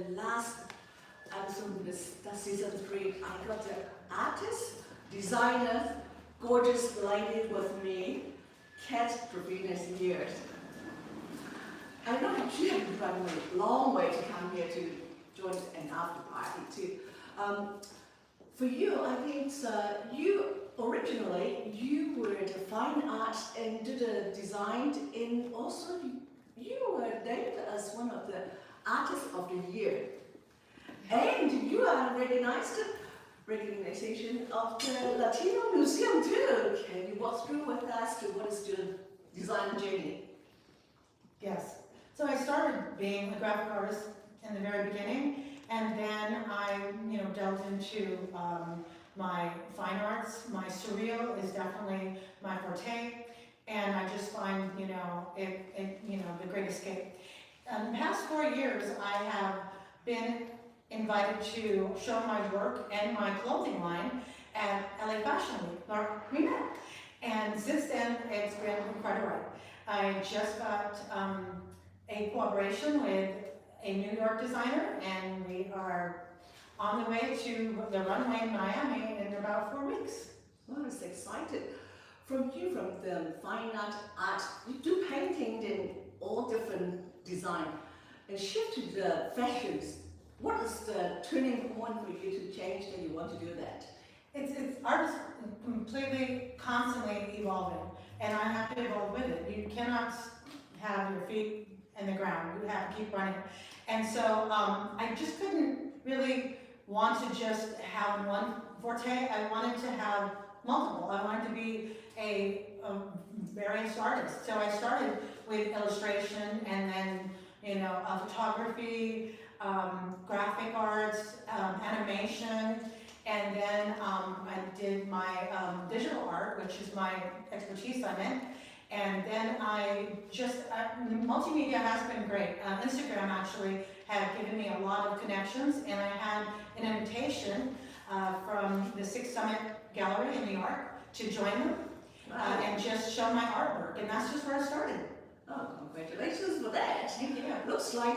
the last episode of that's season 3, I got the artist, designer, gorgeous lady with me, Trevino here. I know she had been driving a long way to come here to join an after party too. For you, I think you originally you were the fine art and did the design, and also you were named as one of the artists of the year, and you are recognized recognition of the Latino Museum too. Can you walk through with us to what is your design journey? Yes. So I started being a graphic artist in the very beginning, and then I, delved into my fine arts. My surreal is definitely my forte, and I just find, the great escape. In the past 4 years, I have been invited to show my work and my clothing line at LA Fashion Week, where we met. And since then, it's been quite a ride. I just got a cooperation with a New York designer, and we are on the way to the runway in Miami in about 4 weeks. Well, I'm excited. From the fine art, you do painting in all different design, and shift to the fashions. What is the turning point for you to change that you want to do that? It's art is completely, constantly evolving, and I have to evolve with it. You cannot have your feet in the ground. You have to keep running. And so I just couldn't really want to just have one forte. I wanted to have multiple. I wanted to be a various artist. So I started with illustration, and then photography, graphic arts, animation, and then I did my digital art, which is my expertise I'm in. And then multimedia has been great. Instagram actually had given me a lot of connections, and I had an invitation from the Sixth Summit Gallery in New York to join them and just show my artwork, and that's just where I started. Oh, congratulations for that. Thank you. Looks like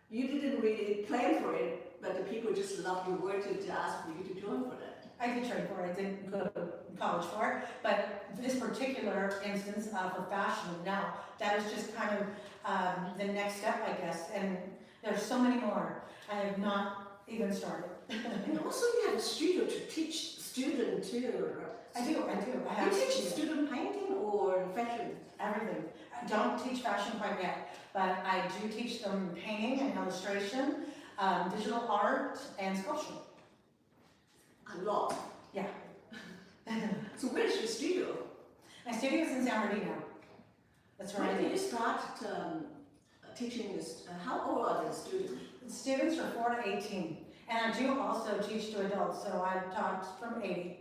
you didn't really plan for it, but the people just loved your work to ask for you to join for that. I did train for it, I didn't go to college for it, but this particular instance for fashion, now, that is just kind of the next step, I guess, and there's so many more. I have not even started. And also you have a studio to teach students too. I do. I have you teach student painting or fashion? Everything. I don't teach fashion quite yet, but I do teach them painting and illustration, digital art, and sculpture. A lot. Yeah. So where's your studio? My studio is in San Bernardino. That's where I When do. did you start teaching this? How old are the students? The students are 4 to 18. And I do also teach to adults, so I've taught from 80.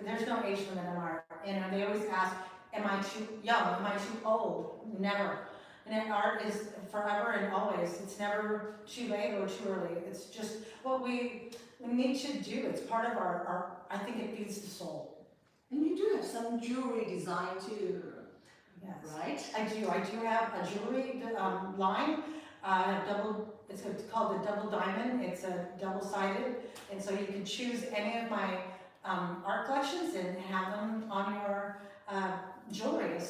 There's no age limit in art. They always ask, am I too young? Am I too old? Never. And art is forever and always. It's never too late or too early. It's just what we need to do. It's part of our I think it feeds the soul. And you do have some jewelry design too, Yes. right? I do have a jewelry line. It's called the double diamond. It's a double-sided, and so you can choose any of my art collections and have them on your jewelry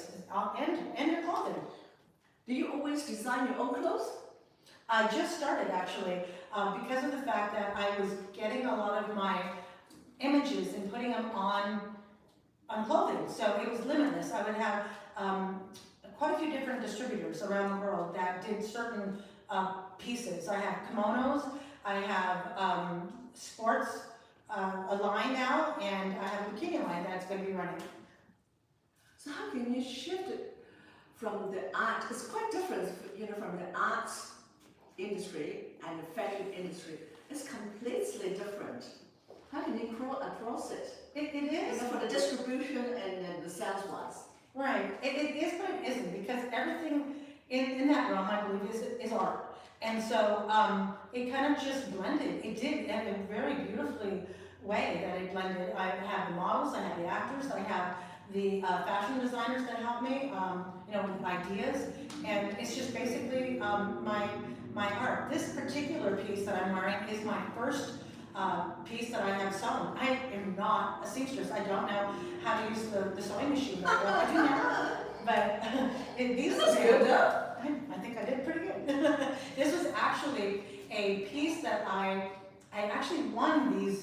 and your clothing. Do you always design your own clothes? I just started actually because of the fact that I was getting a lot of my images and putting them on clothing, so it was limitless. I would have quite a few different distributors around the world that did certain pieces. I have kimonos, I have sports, a line now, and I have a bikini line that's going to be running. So how can you shift it from the art? It's quite different, from the arts industry and the fashion industry. It's completely different. How can you crawl across it? It is. For the distribution and then the sales wise. Right. It is, but it isn't, because everything in that realm, I believe, is art. And so it kind of just blended. It did in a very beautifully way that it blended. I have the models, I have the actors, I have the fashion designers that help me, with ideas. And it's just basically my art. This particular piece that I'm wearing is my first piece that I have sewn. I am not a seamstress. I don't know how to use the sewing machine very well. I do now, but these That's good, though. I think I did pretty good. This was actually a piece that I actually won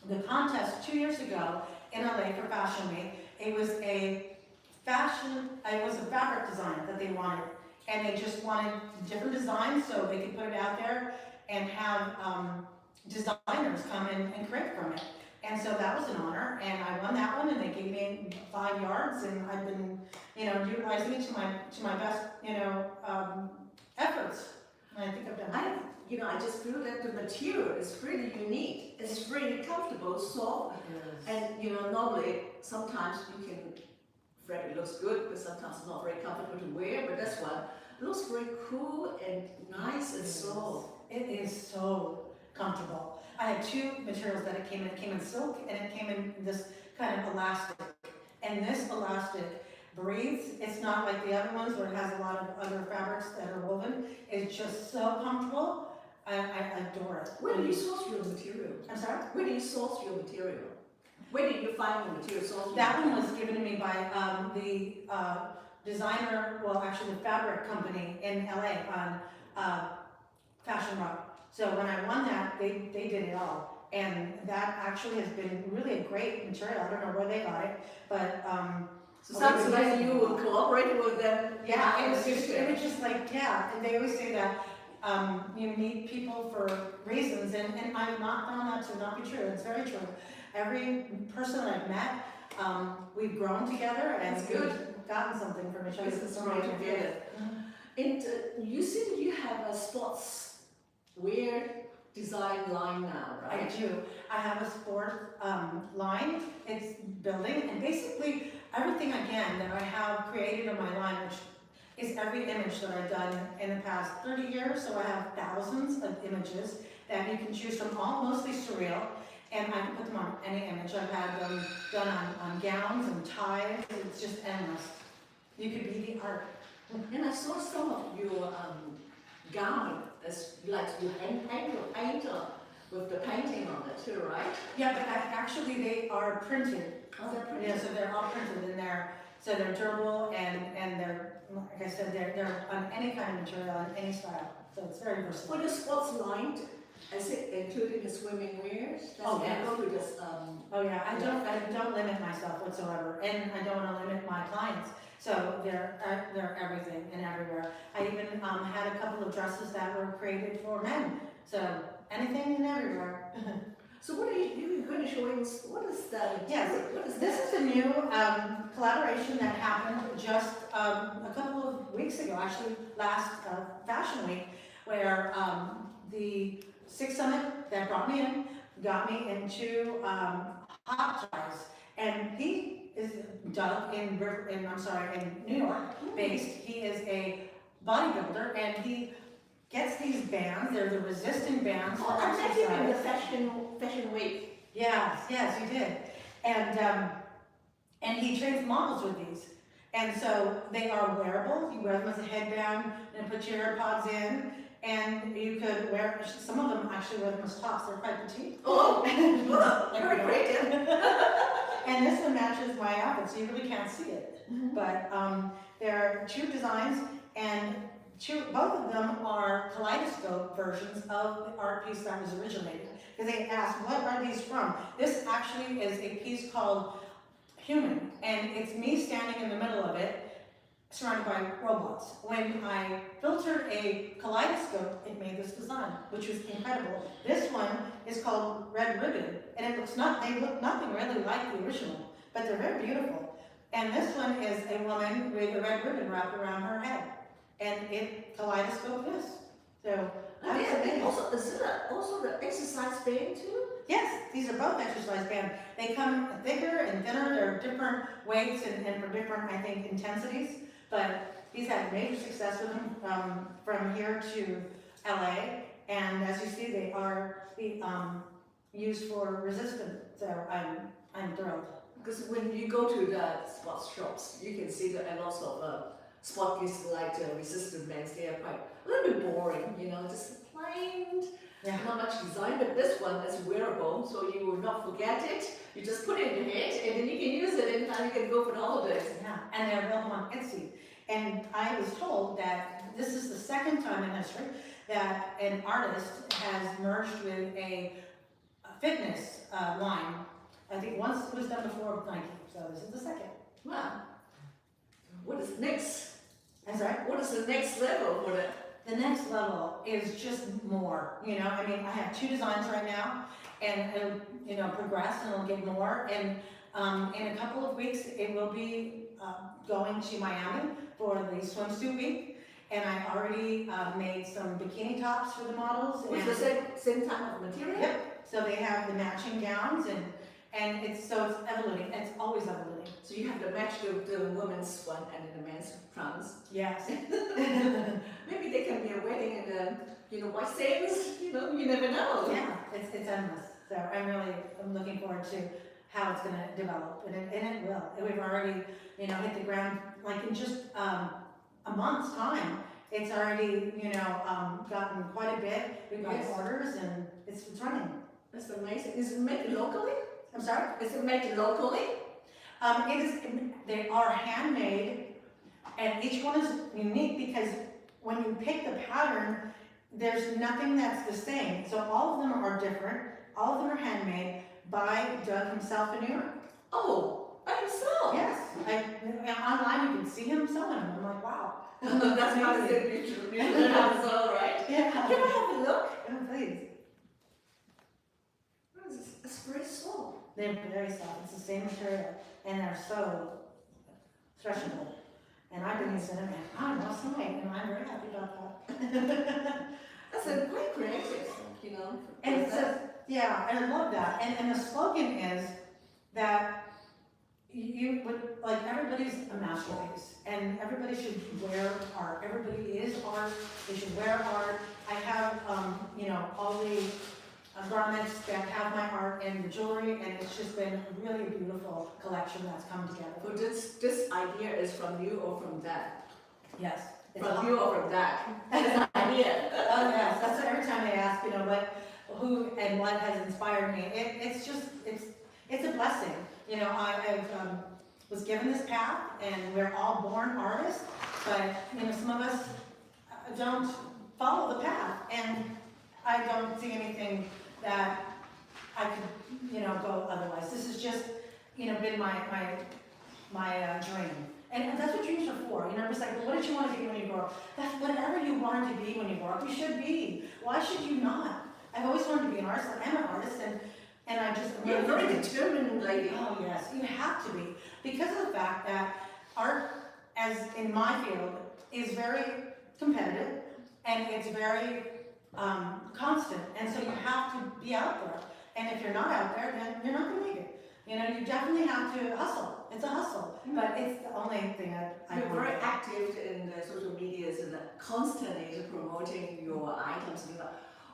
the contest 2 years ago in LA for Fashion Week. It was a fabric design that they wanted, and they just wanted different designs so they could put it out there and have designers come in and create from it. And so that was an honor, and I won that one, and they gave me 5 yards, and I've been, utilizing it to my best, efforts. And I think I've done that. I just feel that the material is pretty unique. It's really comfortable, soft, and normally sometimes fabric looks good, but sometimes it's not very comfortable to wear. But this one looks very cool and nice and soft. It is so comfortable. I had 2 materials that it came in. It came in silk and it came in this kind of elastic. And this elastic breathes. It's not like the other ones where it has a lot of other fabrics that are woven. It's just so comfortable. I adore it. Where do you source your material? I'm sorry? Where do you source your material? Where did you find the material source? That one was given to me by the designer, well, actually the fabric company in LA on Fashion Rock. So when I won that, they did it all. And that actually has been really a great material. I don't know where they got it, but so sounds like you were cooperating with them. Yeah, it was just like, yeah, and they always say that you meet people for reasons, and I've not found that to not be true. It's very true. Every person I've met, we've grown together and we've gotten something from each other. This is right together. And you said that you have a sports wear design line now, right? I do. I have a sport line. It's building, and basically everything again that I have created on my line, which is every image that I've done in the past 30 years. So I have thousands of images that you can choose from, all mostly surreal, and I can put them on any image. I've had them done on gowns and ties. It's just endless. You could be the art. And I saw some of your gown, as like you paint with the painting on it too, right? Yeah, but actually they are printed. Oh, they're printed. Yeah, so they're all printed in there. So they're durable and they're, like I said, they're on any kind of material, on any style. So it's very versatile. For the sports line, is it including the swimming wears? Oh, yeah. Go to this, Oh yeah, I don't limit myself whatsoever, and I don't want to limit my clients. So they're everything and everywhere. I even had a couple of dresses that were created for men. So anything and everywhere. So what are you going to show us? What is that? Yes, What is this that? is a new collaboration that happened just a couple of weeks ago, actually last Fashion Week, where the Six Summit that brought me in got me into hot ties, and he is Doug in New York based. He is a bodybuilder, and he gets these bands. They're the resistant bands for I met him in the exercise. fashion week. Yes, you did. And he trains models with these. And so they are wearable. You wear them as a headband and put your AirPods in. And you could wear, some of them actually wear them as tops. They're quite petite. Oh, very creative. And this one matches my outfit, so you really can't see it. But there are 2 designs, and both of them are kaleidoscope versions of the art piece that was originated. Because they asked, what are these from? This actually is a piece called Human, and it's me standing in the middle of it, surrounded by robots. When I filtered a kaleidoscope, it made this design, which was incredible. This one is called Red Ribbon, and they look nothing really like the original, but they're very beautiful. And this one is a woman with a red ribbon wrapped around her head, and it kaleidoscope this. So And also, is it also the exercise band too? yes, these are both exercise bands. They come thicker and thinner. They're different weights and for different, I think, intensities. But he's had major success with them from here to LA. And as you see, they are used for resistance. So I'm thrilled. Because when you go to the sports shops, you can see that a lot of sport pieces like resistant bands. They are quite a little bit boring, you know, just plain, Yeah. not much design. But this one is wearable, so you will not forget it. You just put it in your head, and then you can use it anytime you can go for the holidays. Yeah, and they're available on Etsy. And I was told that this is the second time in history that an artist has merged with a fitness line. I think once it was done before with Nike, so this is the second. Wow. What is next? I'm sorry? What is the next level for it? The next level is just more, you know, I mean, I have 2 designs right now, and it'll, you know, progress and it'll get more, and in a couple of weeks, it will be going to Miami for the swimsuit week, and I already made some bikini tops for the models. With And, the same type of material? yep, so they have the matching gowns, and it's evoluting, it's always evoluting. So you have to match the women's one and then the men's trunks. Yes. Maybe they can be a wedding and you know, white sails, you know, you never know. Yeah, it's endless. So I'm looking forward to how it's gonna develop, and it will. And we've already, you know, hit the ground, like in just a month's time. It's already, you know, gotten quite a bit. We've got Yes. orders, and it's running. That's amazing. Is it made locally? I'm sorry? Is it made locally? They are handmade, and each one is unique because when you pick the pattern, there's nothing that's the same. So all of them are different. All of them are handmade by Doug himself in New York. Oh, by himself? Yes, online you can see him sewing them. I'm like, wow. That's not a good picture. That's all right. Yeah. Can I have a look? Oh, please. What is this? It's very soft. They're very soft. It's the same material, and they're so stretchable. And I've been using them, and I lost some weight, and I'm very happy about that. That's a great creative, you know. And it says, yeah, and I love that. And the slogan is that you would, like, everybody's a masterpiece, and everybody should wear art. Everybody is art. They should wear art. I have, you know, all the garments that have my art and the jewelry, and it's just been a really beautiful collection that's come together. So this idea is from you or from Dad? Yes. It's From you or from Dad? This idea. Oh yes, that's what every time they ask, you know, who and what has inspired me. It's a blessing. You know, I was given this path, and we're all born artists, but you know, some of us don't follow the path, and I don't see anything that I could, you know, go otherwise. This has just, you know, been my dream. And that's what dreams are for. You know, it's like, well, what did you want to be when you grow up? That's whatever you wanted to be when you grow up, you should be. Why should you not? I've always wanted to be an artist. I am an artist, and I just... You're a very determined lady. Oh, yes. You have to be. Because of the fact that art, as in my field, is very competitive, and it's very constant. And so you have to be out there. And if you're not out there, then you're not going to make it. You know, you definitely have to hustle. It's a hustle, but it's the only thing I You're want. very active in the social medias and constantly promoting your items. You know,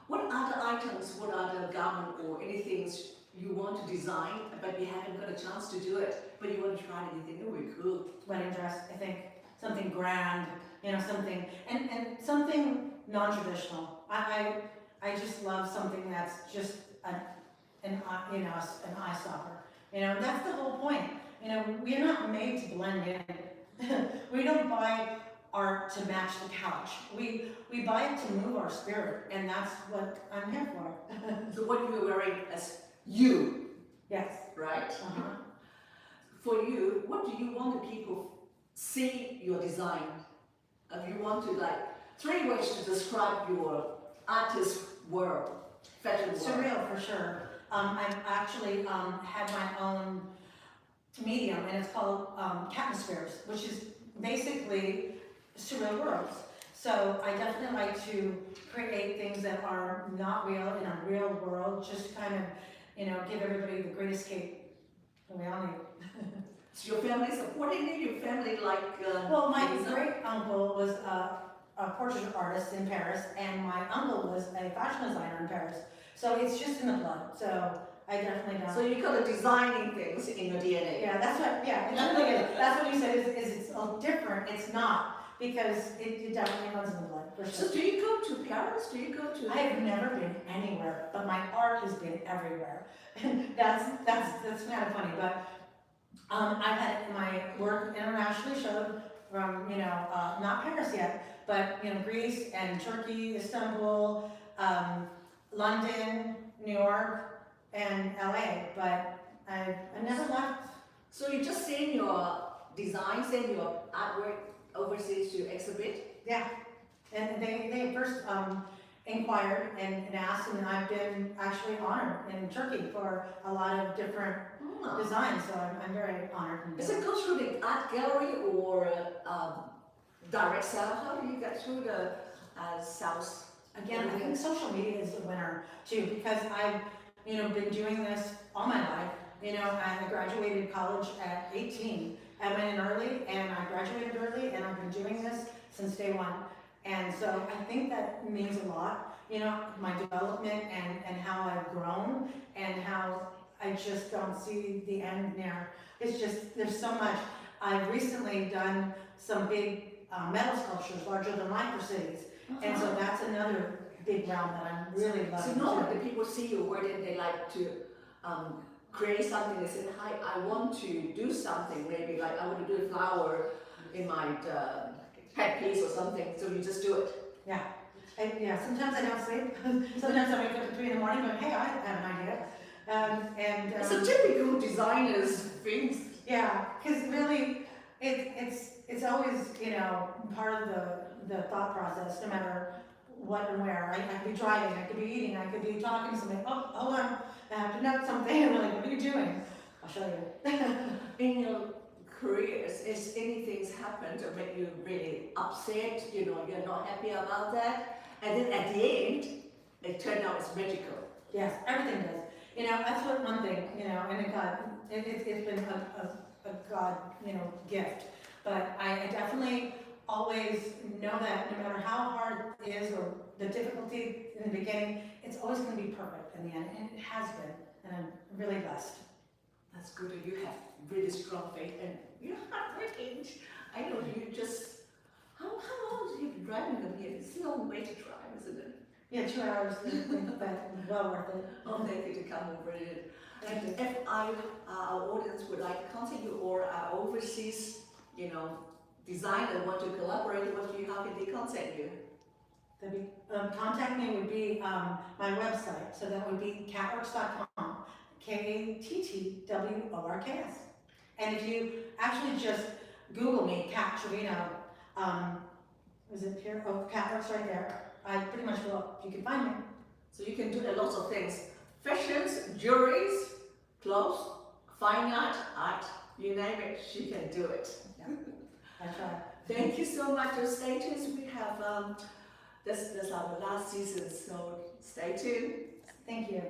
what other items, what other garment or anything you want to design, but you haven't got a chance to do it, but you want to try anything new? We could. Wedding dress, I think something grand, you know, something and something non-traditional. I just love something that's just an eye stopper. You know, that's the whole point. You know, we're not made to blend in. We don't buy art to match the couch. We buy it to move our spirit, and that's what I'm here for. So what you're wearing as you, Yes. right? Uh-huh. For you, what do you want the people see your design? If you want to, like, 3 ways to describe your artist world, fashion world. Surreal for sure. I've actually had my own medium, and it's called Catmospheres, which is basically surreal worlds. So I definitely like to create things that are not real in a real world, just kind of, you know, give everybody the great escape that we all need. Is your family supporting you? Your family like... Well, my great uncle was a portrait artist in Paris, and my uncle was a fashion designer in Paris. So it's just in the blood. So I definitely don't. So you got the designing things in your DNA. Yeah, that's what. Yeah, it's really good. That's what you said. Is it's different. It's not. because it definitely runs in the blood, for So sure. do you go to Paris? Do you go to? I have never been anywhere, but my art has been everywhere. And that's kind of funny, but I've had my work internationally showed from, not Paris yet, but, Greece and Turkey, Istanbul, London, New York, and LA, but I never left. So you just send your designs and your artwork overseas to exhibit? Yeah, and they first inquired and asked, and I've been actually honored in Turkey for a lot of different designs, so I'm very honored. Is it go through the art gallery or direct sale? How do you get through the sales? Again, I think social media is the winner too, because I've, been doing this all my life. I graduated college at 18. I went in early and I graduated early, and I've been doing this since day one. And so I think that means a lot, my development and how I've grown and how I just don't see the end there. It's just, there's so much. I've recently done some big metal sculptures, larger than life for cities. And so that's another big realm that I'm really loving. So normally the people see your work and they like to create something. They say, hi, I want to do something. Maybe like I want to do a flower in my headpiece or something. So you just do it. Yeah. Sometimes I don't sleep. Sometimes I wake up at 3 in the morning going, hey, I have an idea. It's a typical designer's things. Yeah, because really, it's always, part of the thought process, no matter what and where. I could be driving, I could be eating, I could be talking to somebody. Oh, hold on, I have to note something. And I'm like, what are you doing? I'll show you. In your careers, is anything happened to make you really upset? You're not happy about that, and then at the end, it turned out it's magical. Yes, everything does. That's what one thing, and God, it's been a God, gift. But I definitely always know that no matter how hard it is or the difficulty in the beginning, it's always going to be perfect in the end, and it has been, and I'm really blessed. That's good, and you have really strong faith, and you're hardworking. I know you just, how long have you been driving them here? It's a long way to drive, isn't it? Yeah, 2 hours, but well worth it. Oh, thank you to come over it. And if our audience would like to contact you or our overseas, designer want to collaborate with you, how can they contact you? Contact me would be my website, so that would be catworks.com, KATTWORKS. And if you actually just Google me, Cat Trevino, is it here? Oh, Catworks right there. I pretty much go up. You can find me. So you can do a lot of things. Fashions, jewelries, clothes, fine art, you name it, she can do it. Yeah, that's right. Thank you so much. So stay tuned. We have, this is our last season, so stay tuned. Thank you.